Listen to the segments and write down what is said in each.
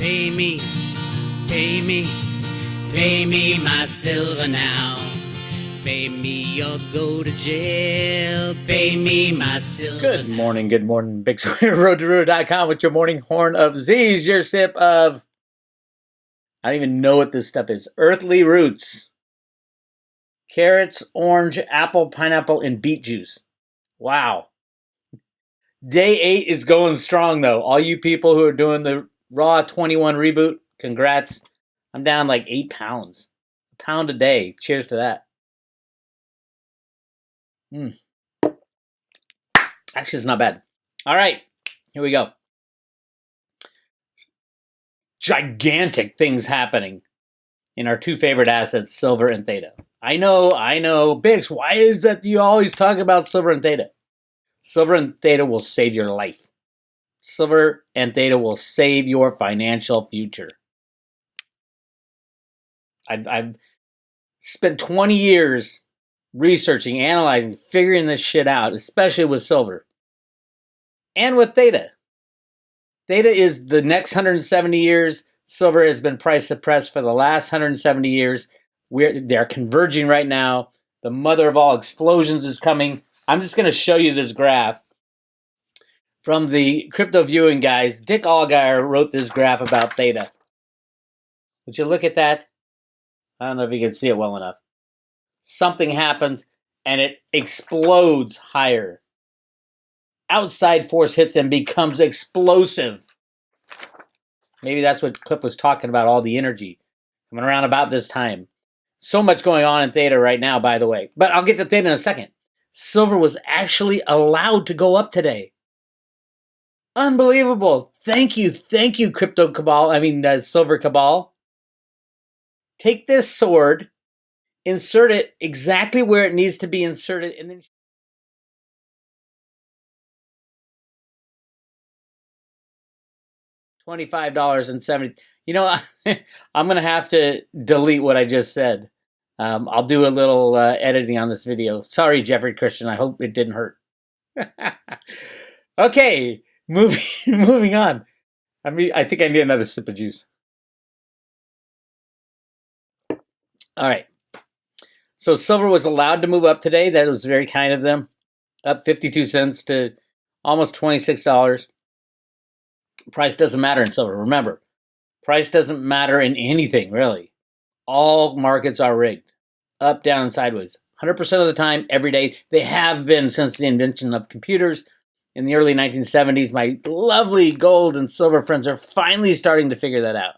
Pay me, pay me, pay me my silver now. Pay me or go to jail. Pay me my silver. Good morning. Bix Weir, road2ruler.com with your morning horn of Z's. Your sip of, I don't even know what this stuff is. Earthly Roots. Carrots, orange, apple, pineapple, and beet juice. Wow. Day 8 is going strong, though. All you people who are doing the Raw 21 reboot, congrats. I'm down like 8 pounds. A pound a day. Cheers to that. Actually, it's not bad. All right, here we go. Gigantic things happening in our two favorite assets, Silver and Theta. I know. Bix, why is that you always talk about Silver and Theta? Silver and Theta will save your life. Silver and Theta will save your financial future. I've spent 20 years researching, analyzing, figuring this shit out, especially with Silver. And with Theta. Theta is the next 170 years. Silver has been price suppressed for the last 170 years. They're converging right now. The mother of all explosions is coming. I'm just going to show you this graph from the Crypto Viewing guys. Dick Allgaier wrote this graph about Theta. Would you look at that? I don't know if you can see it well enough. Something happens and it explodes higher. Outside force hits and becomes explosive. Maybe that's what Clip was talking about, all the energy coming around about this time. So much going on in Theta right now, by the way. But I'll get to Theta in a second. Silver was actually allowed to go up today. Unbelievable. Thank you, Crypto Cabal. Silver Cabal. Take this sword, insert it exactly where it needs to be inserted, and then $25.70. I'm going to have to delete what I just said. I'll do a little editing on this video. Sorry, Jeffrey Christian. I hope it didn't hurt. Okay, moving on. I think I need another sip of juice. All right. So silver was allowed to move up today. That was very kind of them. Up 52 cents to almost $26. Price doesn't matter in silver. Remember, price doesn't matter in anything, really. All markets are rigged. Up, down, and sideways. 100% of the time, every day. They have been since the invention of computers in the early 1970s. My lovely gold and silver friends are finally starting to figure that out.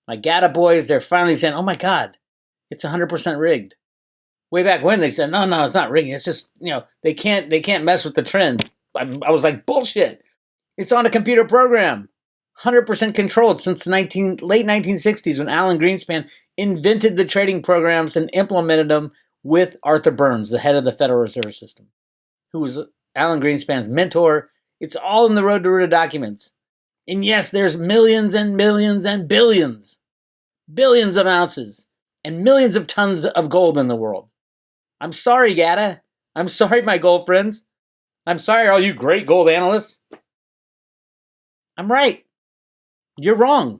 My GATA boys, they're finally saying, oh my God, it's 100% rigged. Way back when they said, no, it's not rigging. It's just, they can't mess with the trend. I was like, bullshit. It's on a computer program. 100% controlled since the late 1960s when Alan Greenspan invented the trading programs and implemented them with Arthur Burns, the head of the Federal Reserve System, who was Alan Greenspan's mentor. It's all in the Road to Ruler documents. And yes, there's millions and millions and billions of ounces and millions of tons of gold in the world. I'm sorry, GATA. I'm sorry, my gold friends. I'm sorry, all you great gold analysts. I'm right. You're wrong.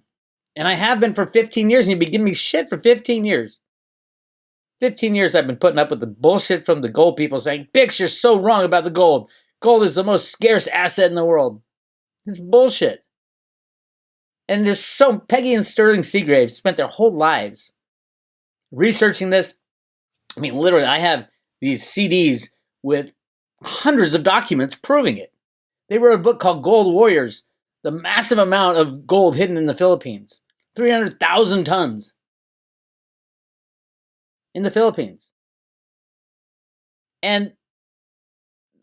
And I have been for 15 years, and you've been giving me shit for 15 years. 15 years I've been putting up with the bullshit from the gold people saying, Bix, you're so wrong about the gold. Gold is the most scarce asset in the world. It's bullshit. And Peggy and Sterling Seagrave spent their whole lives researching this. Literally, I have these CDs with hundreds of documents proving it. They wrote a book called Gold Warriors, the massive amount of gold hidden in the Philippines. 300,000 tons in the Philippines. And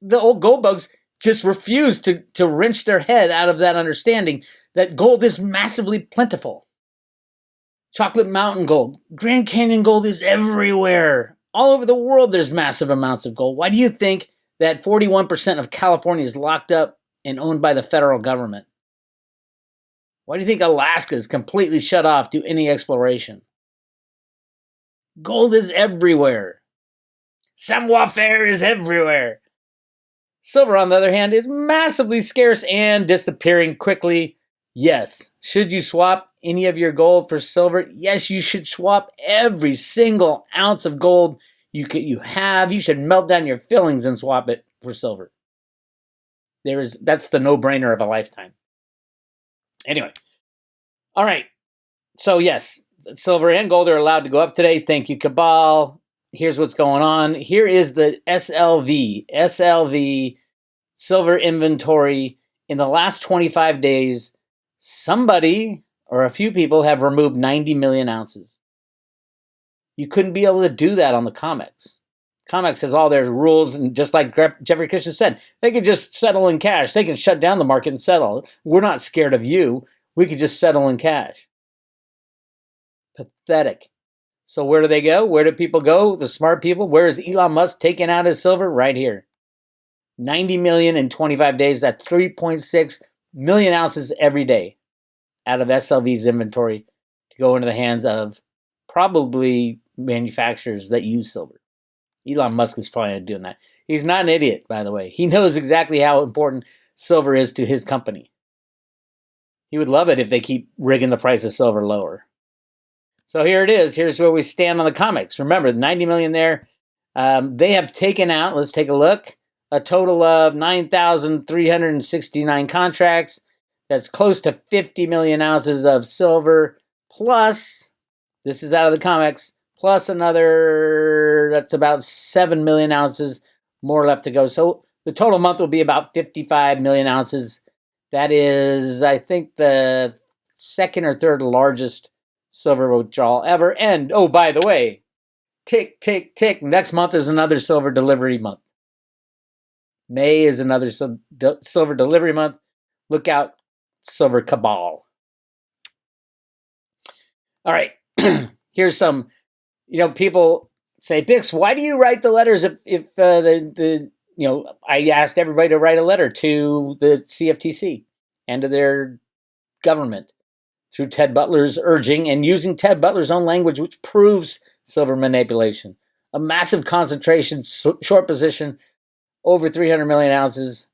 the old gold bugs just refused to wrench their head out of that understanding that gold is massively plentiful. Chocolate Mountain gold, Grand Canyon gold is everywhere. All over the world there's massive amounts of gold. Why do you think that 41% of California is locked up and owned by the federal government? Why do you think Alaska is completely shut off to any exploration? Gold is everywhere. Savoir-faire is everywhere. Silver, on the other hand, is massively scarce and disappearing quickly Yes. Should you swap any of your gold for silver? Yes, you should swap every single ounce of gold you have. You should melt down your fillings and swap it for silver. That's the no-brainer of a lifetime. Anyway. All right. So yes, silver and gold are allowed to go up today. Thank you, Cabal. Here's what's going on. Here is the SLV silver inventory. In the last 25 days, somebody or a few people have removed 90 million ounces. You couldn't be able to do that on the COMEX. COMEX has all their rules, and just like Jeffrey Christian said, they could just settle in cash. They can shut down the market and settle. We're not scared of you. We could just settle in cash. Pathetic. So where do they go? Where do people go? The smart people. Where is Elon Musk taking out his silver? Right here. 90 million in 25 days. That's 3.6 million ounces every day out of SLV's inventory to go into the hands of probably manufacturers that use silver. Elon Musk is probably not doing that. He's not an idiot, by the way. He knows exactly how important silver is to his company. He would love it if they keep rigging the price of silver lower. So here it is. Here's where we stand on the COMEX. Remember, 90 million there. They have taken out, let's take a look, a total of 9,369 contracts. That's close to 50 million ounces of silver, plus, this is out of the COMEX, plus another, that's about 7 million ounces more left to go. So the total month will be about 55 million ounces. That is, I think, the second or third largest silver withdrawal ever. And, oh, by the way, tick, tick, tick. Next month is another silver delivery month. May is another silver delivery month. Look out, Silver Cabal. All right. Here's some, people say, Bix, why do you write the letters if I asked everybody to write a letter to the CFTC and to their government through Ted Butler's urging and using Ted Butler's own language, which proves silver manipulation. A massive concentration, short position, over 300 million ounces.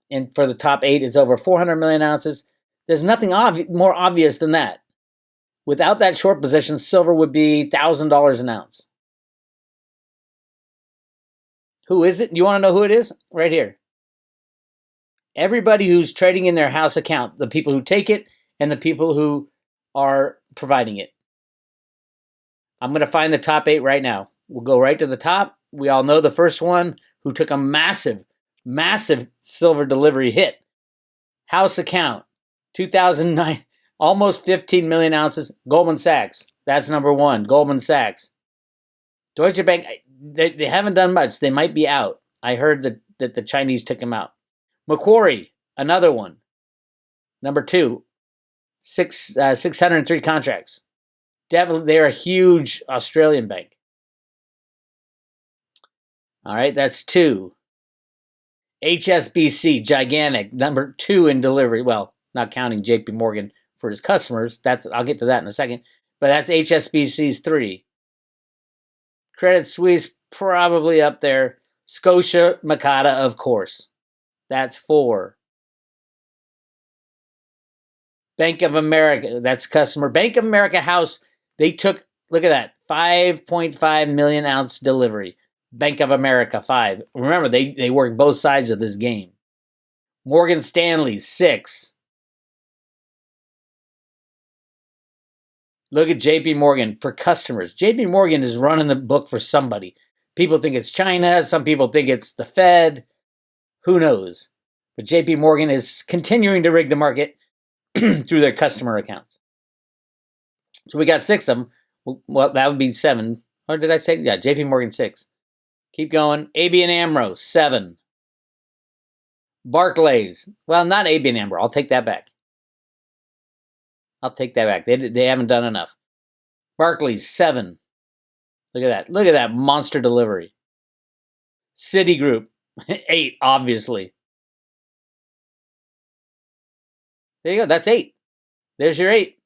And for the top 8, it's over 400 million ounces. There's nothing more obvious than that. Without that short position, silver would be $1,000 an ounce. Who is it? You want to know who it is? Right here. Everybody who's trading in their house account, the people who take it and the people who are providing it. I'm going to find the top 8 right now. We'll go right to the top. We all know the first one who took a massive, massive silver delivery hit. House account, 2009, almost 15 million ounces. Goldman Sachs, that's number 1. Goldman Sachs. Deutsche Bank, they haven't done much. They might be out. I heard that the Chinese took him out. Macquarie, another one. Number 2, 603 contracts. They're a huge Australian bank. All right, that's 2. HSBC, gigantic, number 2 in delivery. Well, not counting JP Morgan for his customers. I'll get to that in a second. But that's HSBC's 3. Credit Suisse, probably up there. Scotia Makata, of course. That's 4. Bank of America, that's customer. Bank of America House, they took, look at that, 5.5 million ounce delivery. Bank of America, 5. Remember, they work both sides of this game. Morgan Stanley, 6. Look at JP Morgan for customers. JP Morgan is running the book for somebody. People think it's China. Some people think it's the Fed. Who knows? But JP Morgan is continuing to rig the market through their customer accounts. So we got 6 of them. Well, that would be 7. Or did I say? Yeah, JP Morgan, 6. Keep going. ABN AMRO, 7. Barclays. Well, not ABN AMRO. I'll take that back. They haven't done enough. Barclays, 7. Look at that. Look at that monster delivery. Citigroup, 8, obviously. There you go. That's 8. There's your 8.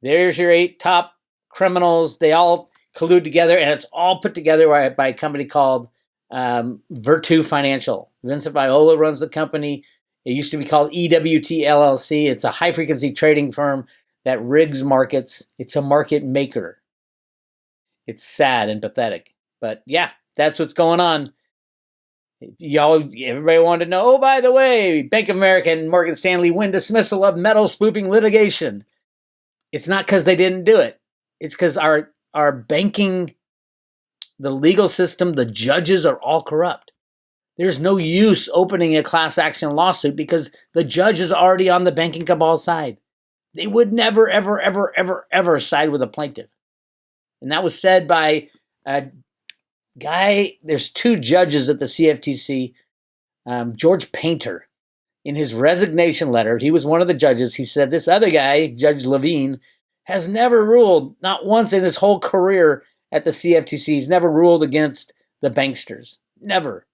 There's your 8 top criminals. They all collude together, and it's all put together by a company called Virtu Financial. Vincent Viola runs the company. It used to be called EWT LLC. It's a high-frequency trading firm that rigs markets. It's a market maker. It's sad and pathetic. But yeah, that's what's going on. Everybody wanted to know, oh, by the way, Bank of America and Morgan Stanley win dismissal of metal spoofing litigation. It's not because they didn't do it. It's because our banking, the legal system, the judges are all corrupt. There's no use opening a class action lawsuit because the judge is already on the banking cabal side. They would never, ever, ever, ever, ever side with a plaintiff. And that was said by a guy, there's two judges at the CFTC, George Painter. In his resignation letter, he was one of the judges. He said this other guy, Judge Levine, has never ruled, not once in his whole career at the CFTC, he's never ruled against the banksters. Never.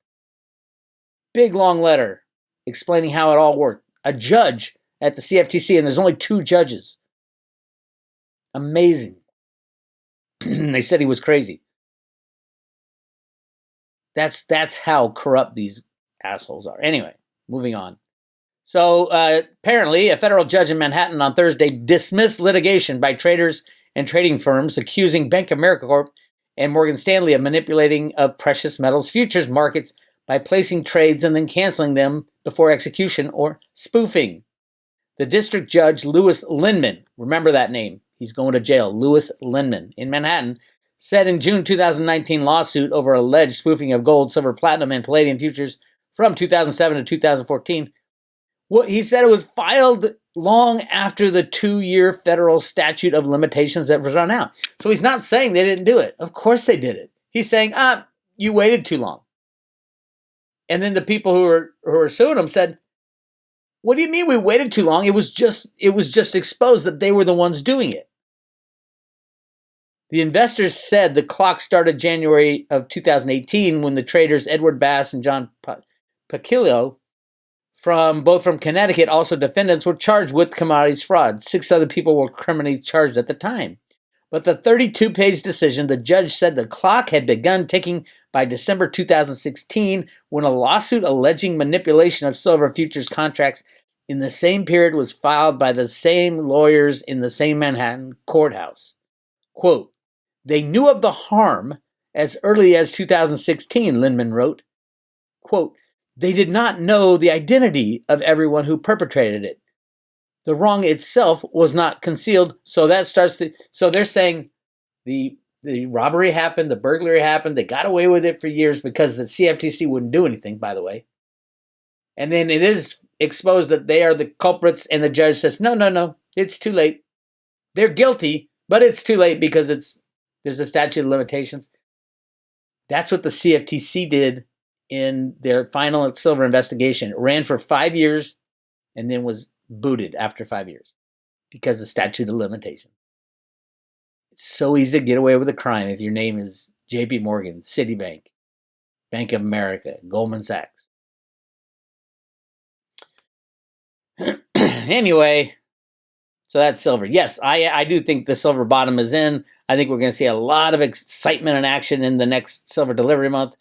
Big long letter explaining how it all worked. A judge at the CFTC, and there's only two judges. Amazing. They said he was crazy. That's how corrupt these assholes are. Anyway, moving on. So apparently, a federal judge in Manhattan on Thursday dismissed litigation by traders and trading firms accusing Bank of America Corp and Morgan Stanley of manipulating of precious metals futures markets by placing trades and then canceling them before execution, or spoofing. The district judge, Louis Lindman, remember that name, he's going to jail, Louis Lindman, in Manhattan, said in June 2019 lawsuit over alleged spoofing of gold, silver, platinum, and palladium futures from 2007 to 2014. Well, he said it was filed long after the 2-year federal statute of limitations that was run out. So he's not saying they didn't do it. Of course they did it. He's saying, you waited too long. And then the people who were suing him said, what do you mean we waited too long? It was just exposed that they were the ones doing it. The investors said the clock started January of 2018 when the traders Edward Bass and John Pacilio, both from Connecticut, also defendants, were charged with commodities fraud. 6 other people were criminally charged at the time. But the 32-page decision, the judge said the clock had begun ticking by December 2016 when a lawsuit alleging manipulation of silver futures contracts in the same period was filed by the same lawyers in the same Manhattan courthouse. Quote, they knew of the harm as early as 2016, Lindman wrote. Quote, they did not know the identity of everyone who perpetrated it. The wrong itself was not concealed, so they're saying the robbery happened, the burglary happened, they got away with it for years because the CFTC wouldn't do anything, by the way. And then it is exposed that they are the culprits, and the judge says, no, it's too late. They're guilty, but it's too late because there's a statute of limitations. That's what the CFTC did in their final silver investigation. It ran for 5 years and then was booted after 5 years because of statute of limitation. It's so easy to get away with a crime if your name is JP Morgan, Citibank, Bank of America, Goldman Sachs. Anyway, so that's silver. Yes, I do think the silver bottom is in. I think we're going to see a lot of excitement and action in the next silver delivery month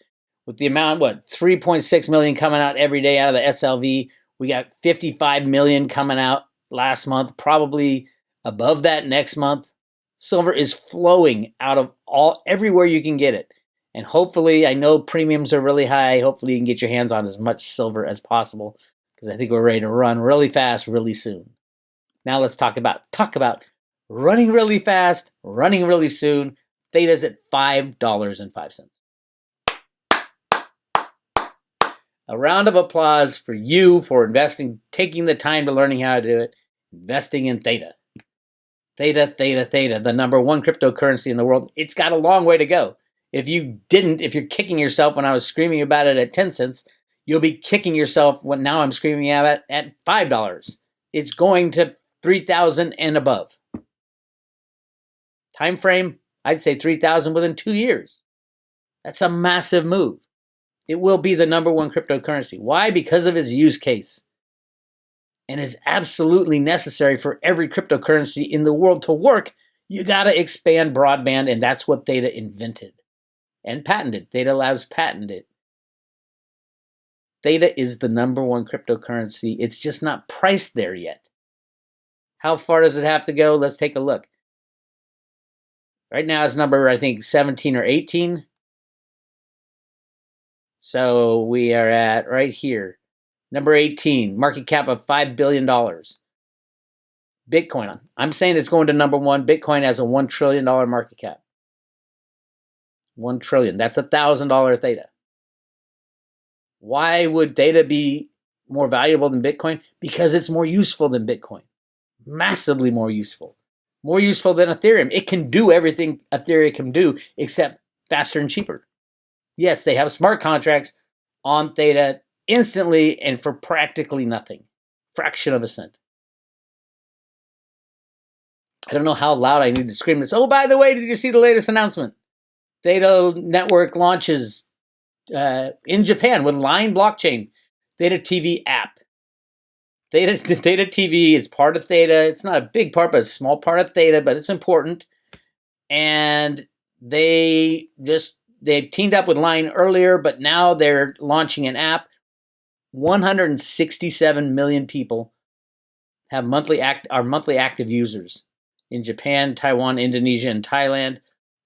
with the amount, 3.6 million coming out every day out of the SLV. We got 55 million coming out last month, probably above that next month. Silver is flowing out of everywhere you can get it. And hopefully, I know premiums are really high. Hopefully you can get your hands on as much silver as possible because I think we're ready to run really fast, really soon. Now let's talk about running really fast, running really soon. Theta's at $5.05. A round of applause for you for investing, taking the time to learning how to do it, investing in Theta. Theta, the number one cryptocurrency in the world. It's got a long way to go. If you're kicking yourself when I was screaming about it at 10 cents, you'll be kicking yourself when now I'm screaming at $5. It's going to 3,000 and above. Time frame, I'd say 3,000 within 2 years. That's a massive move. It will be the number one cryptocurrency. Why? Because of its use case. And is absolutely necessary for every cryptocurrency in the world to work. You got to expand broadband, and that's what Theta invented and patented. Theta Labs patented it. Theta is the number one cryptocurrency. It's just not priced there yet. How far does it have to go? Let's take a look. Right now it's number, I think, 17 or 18. So we are at right here. Number 18, market cap of $5 billion. Bitcoin. I'm saying it's going to number one. Bitcoin has a $1 trillion market cap. 1 trillion. That's $1,000 Theta. Why would Theta be more valuable than Bitcoin? Because it's more useful than Bitcoin. Massively more useful. More useful than Ethereum. It can do everything Ethereum can do except faster and cheaper. Yes, they have smart contracts on Theta instantly and for practically nothing. Fraction of a cent. I don't know how loud I need to scream this. Oh, by the way, did you see the latest announcement? Theta Network launches in Japan with Line blockchain. Theta TV app. Theta TV is part of Theta. It's not a big part, but a small part of Theta, but it's important. And they teamed up with Line earlier, but now they're launching an app. 167 million people have monthly active users in Japan, Taiwan, Indonesia, and Thailand.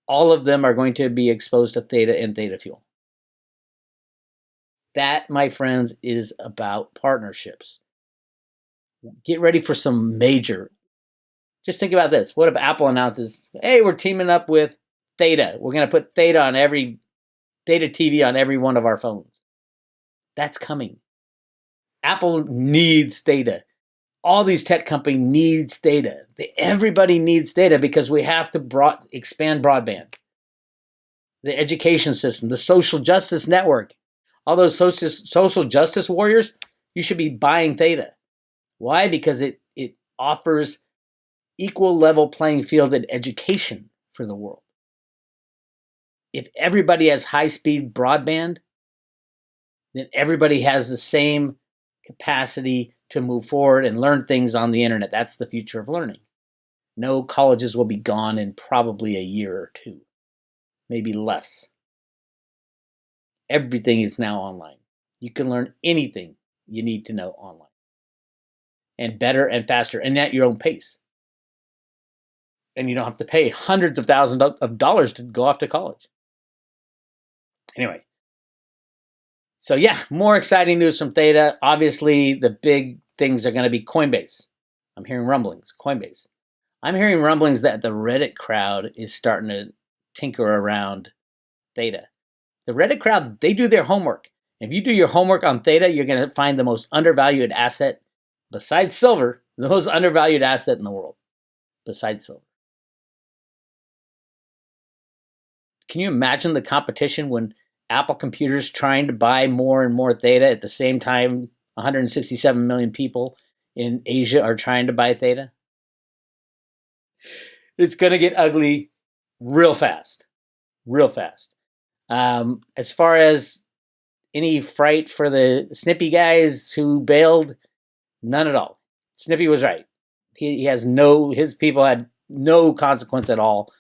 All of them are going to be exposed to Theta and Theta Fuel. That, my friends, is about partnerships. Get ready for some major. Just think about this. What if Apple announces, hey, we're teaming up with Theta. We're going to put Theta TV on every one of our phones. That's coming. Apple needs Theta. All these tech companies needs Theta. Everybody needs Theta because we have to expand broadband. The education system, the social justice network, all those social justice warriors, you should be buying Theta. Why? Because it offers equal level playing field in education for the world. If everybody has high-speed broadband, then everybody has the same capacity to move forward and learn things on the internet. That's the future of learning. No colleges will be gone in probably a year or two, maybe less. Everything is now online. You can learn anything you need to know online. And better and faster and at your own pace. And you don't have to pay hundreds of thousands of dollars to go off to college. Anyway. So yeah, more exciting news from Theta. Obviously, the big things are going to be Coinbase. I'm hearing rumblings, Coinbase. I'm hearing rumblings that the Reddit crowd is starting to tinker around Theta. The Reddit crowd, they do their homework. If you do your homework on Theta, you're going to find the most undervalued asset besides silver, the most undervalued asset in the world, besides silver. Can you imagine the competition when Apple computers trying to buy more and more Theta at the same time 167 million people in Asia are trying to buy Theta? It's going to get ugly real fast. Real fast. As far as any fright for the Snippy guys who bailed, none at all. Snippy was right. His people had no consequence at all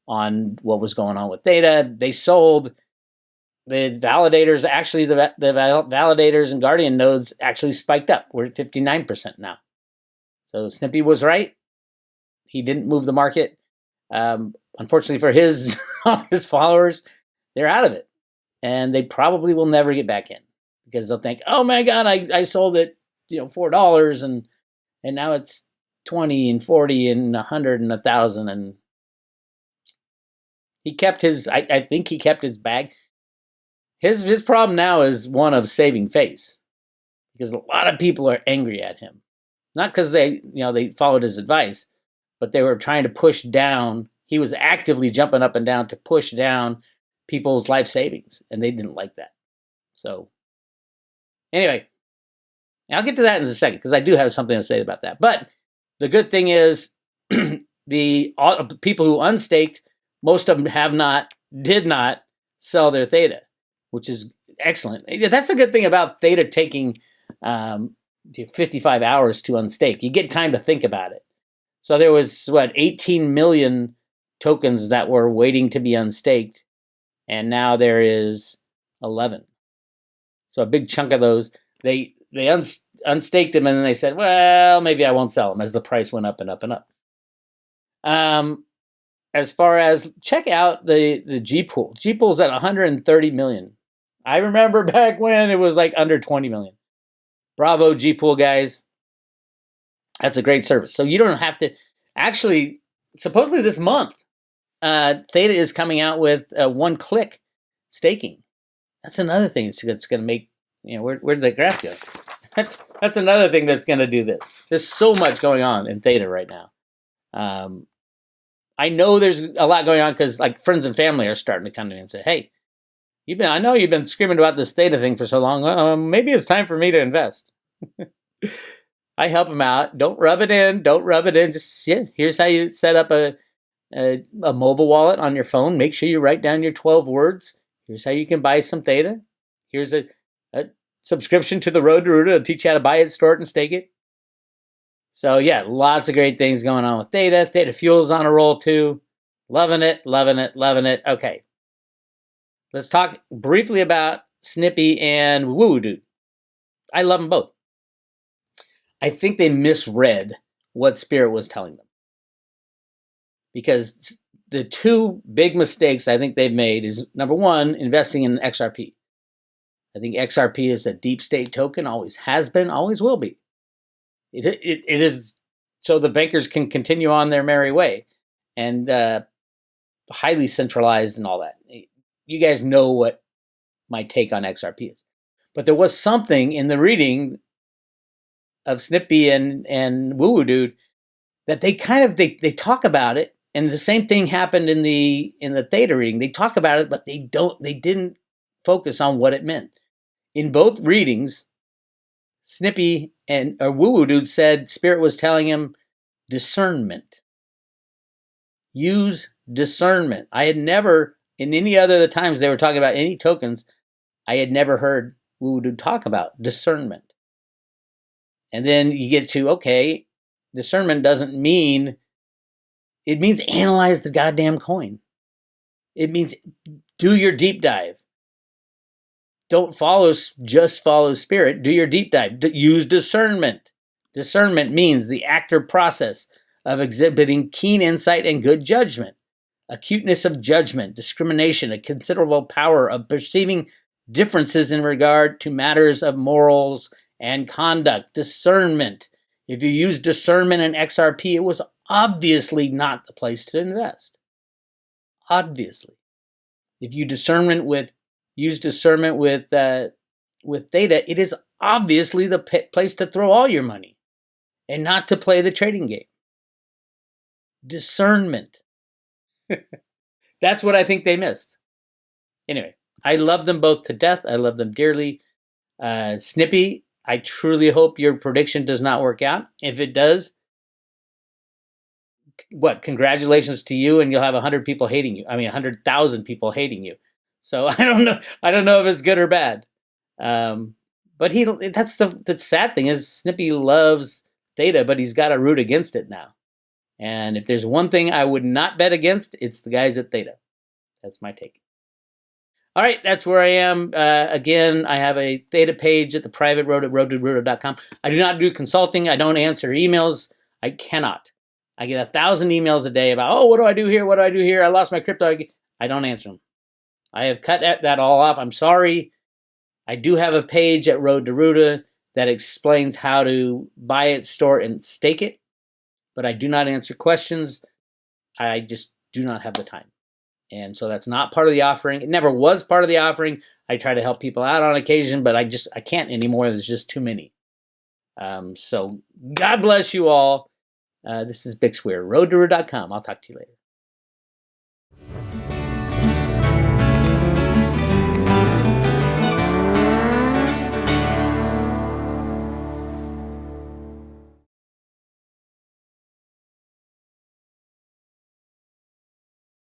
on what was going on with Theta. They sold. The validators, actually, the validators and Guardian nodes actually spiked up. We're at 59% now. So Snippy was right. He didn't move the market. Unfortunately for his followers, they're out of it. And they probably will never get back in because they'll think, oh my God, I sold it, $4 and now it's 20 and 40 and 100 and 1,000. And he kept I think he kept his bag. His problem now is one of saving face because a lot of people are angry at him. Not because they followed his advice, but they were trying to push down. He was actively jumping up and down to push down people's life savings, and they didn't like that. So anyway, I'll get to that in a second because I do have something to say about that. But the good thing is all of the people who unstaked, most of them did not sell their Theta, which is excellent. That's a good thing about Theta taking 55 hours to unstake. You get time to think about it. So there was, 18 million tokens that were waiting to be unstaked, and now there is 11. So a big chunk of those, they unstaked them, and then they said, well, maybe I won't sell them as the price went up and up and up. As far as check out the G pool. G pool's at 130 million. I remember back when it was like under 20 million. Bravo, G pool guys. That's a great service. So you don't have to actually, supposedly this month, Theta is coming out with one-click staking. That's another thing that's going to make, where did the graph go? That's another thing that's going to do this. There's so much going on in Theta right now. I know there's a lot going on because like friends and family are starting to come to me and say, hey, I know you've been screaming about this Theta thing for so long. Maybe it's time for me to invest. I help them out. Don't rub it in. Just, here's how you set up a mobile wallet on your phone. Make sure you write down your 12 words. Here's how you can buy some Theta. Here's a subscription to the Road to Ruta to teach you how to buy it, store it, and stake it. So yeah, lots of great things going on with Theta. Theta Fuel's on a roll too. Loving it. Okay. Let's talk briefly about Snippy and Woo Dude. I love them both. I think they misread what Spirit was telling them. Because the two big mistakes I think they've made is, number one, investing in XRP. I think XRP is a deep state token, always has been, always will be. It is so the bankers can continue on their merry way, and highly centralized and all that. You guys know what my take on XRP is. But there was something in the reading of Snippy and Woo Woo Dude that they talk about it, and the same thing happened in the Theta reading. They talk about it, but they didn't focus on what it meant. In both readings, Snippy and Woo Woo Dude said Spirit was telling him discernment. Use discernment. I had never, in any other times they were talking about any tokens, I had never heard Woo Woo Dude talk about discernment. And then you get to, okay, discernment doesn't mean, it means analyze the goddamn coin. It means do your deep dive. Don't just follow Spirit. Do your deep dive. Use discernment. Discernment means the active process of exhibiting keen insight and good judgment, acuteness of judgment, discrimination, a considerable power of perceiving differences in regard to matters of morals and conduct. Discernment. If you use discernment in XRP, it was obviously not the place to invest. Obviously. If you use discernment with Theta, it is obviously the place to throw all your money and not to play the trading game. Discernment. That's what I think they missed. Anyway, I love them both to death. I love them dearly. Snippy, I truly hope your prediction does not work out. If it does, congratulations to you, and you'll have 100 people hating you. 100,000 people hating you. So I don't know if it's good or bad. But that's the sad thing is Snippy loves Theta, but he's got to root against it now. And if there's one thing I would not bet against, it's the guys at Theta. That's my take. All right, that's where I am. Again, I have a Theta page at the private road at roadtoruta.com. I do not do consulting. I don't answer emails. I cannot. I get 1,000 emails a day about, what do I do here? What do I do here? I lost my crypto. I don't answer them. I have cut that all off. I'm sorry. I do have a page at Road to Ruta that explains how to buy it, store it, and stake it. But I do not answer questions. I just do not have the time. And so that's not part of the offering. It never was part of the offering. I try to help people out on occasion, but I can't anymore. There's just too many. So God bless you all. This is Bix Weir, roadtoruta.com. I'll talk to you later.